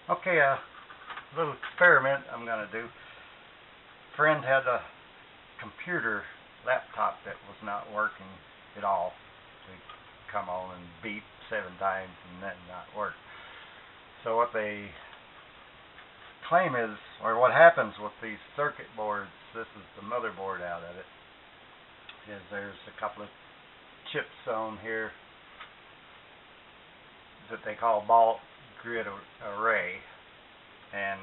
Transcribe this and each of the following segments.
Okay, a little experiment I'm going to do. Friend had a computer laptop that was not working at all. They come on and beep 7 times and then not work. So what they claim is, or what happens with these circuit boards, this is the motherboard out of it, is there's a couple of chips on here that they call ball grid array, and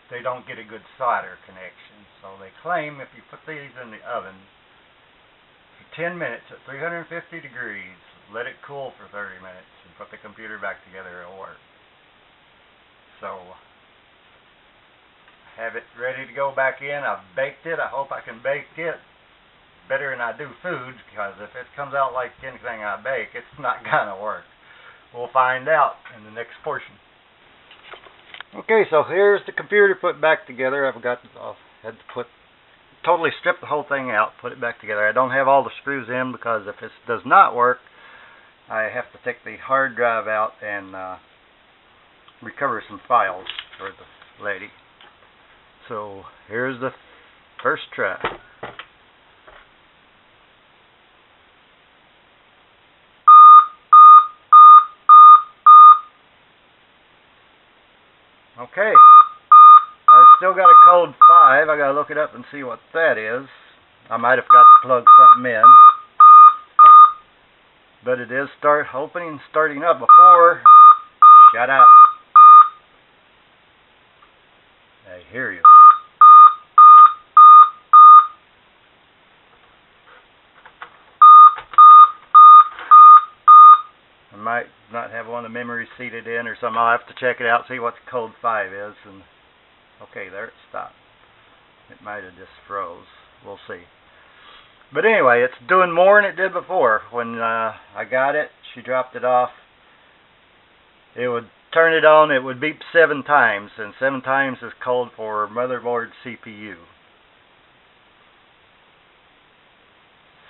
they don't get a good solder connection. So they claim if you put these in the oven for 10 minutes at 350 degrees, let it cool for 30 minutes, and put the computer back together, it'll work. So have it ready to go back in. I've baked it. I hope I can bake it better than I do food, because if it comes out like anything I bake, it's not gonna work. We'll find out in the next portion. Okay, so here's the computer put back together. I've had to totally strip the whole thing out, put it back together. I don't have all the screws in, because if this does not work, I have to take the hard drive out and recover some files for the lady. So here's the first try. Okay, I still got a code 5. I gotta look it up and see what that is. I might have got to plug something in, but it is starting up before. Shut up. I hear you. I might not have one of the memories seated in or something. I'll have to check it out, see what the code 5 is. And okay, there it stopped. It might have just froze. We'll see. But anyway, it's doing more than it did before. When I got it, she dropped it off. It would turn it on, it would beep 7 times, and 7 times is code for motherboard CPU.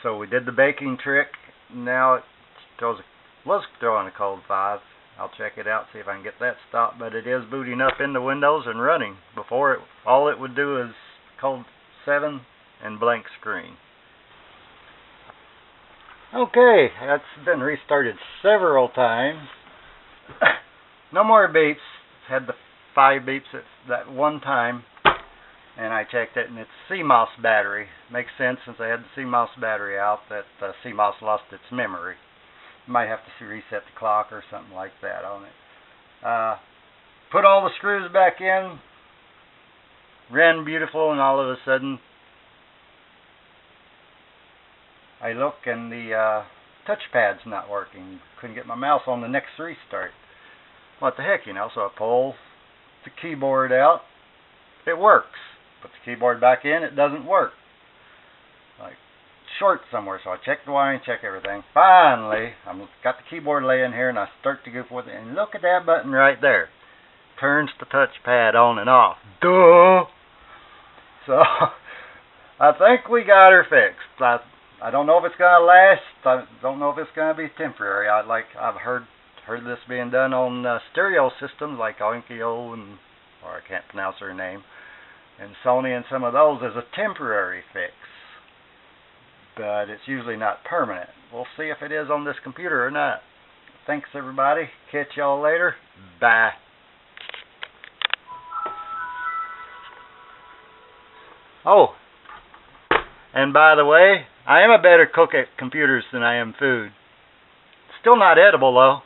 So we did the baking trick. Now it was throwing a code 5. I'll check it out, see if I can get that stopped, but it is booting up into Windows and running. Before, all it would do is code 7 and blank screen. Okay, that's been restarted several times. No more beeps. Had the 5 beeps at that one time, and I checked it, and it's CMOS battery. Makes sense, since I had the CMOS battery out, that CMOS lost its memory. Might have to reset the clock or something like that on it. Put all the screws back in, ran beautiful, and all of a sudden I look and the touchpad's not working. Couldn't get my mouse on the next restart. What the heck, you know? So I pull the keyboard out. It works. Put the keyboard back in, it doesn't work. Like short somewhere. So I check the wiring, check everything. Finally, I've got the keyboard laying here, and I start to goof with it. And look at that button right there. Turns the touchpad on and off. Duh! So I think we got her fixed. I don't know if it's going to last. I don't know if it's going to be temporary. I've heard this being done on stereo systems like Onkyo or I can't pronounce her name, and Sony, and some of those as a temporary fix. But it's usually not permanent. We'll see if it is on this computer or not. Thanks, everybody. Catch y'all later. Bye. Oh, and by the way, I am a better cook at computers than I am food. Still not edible, though.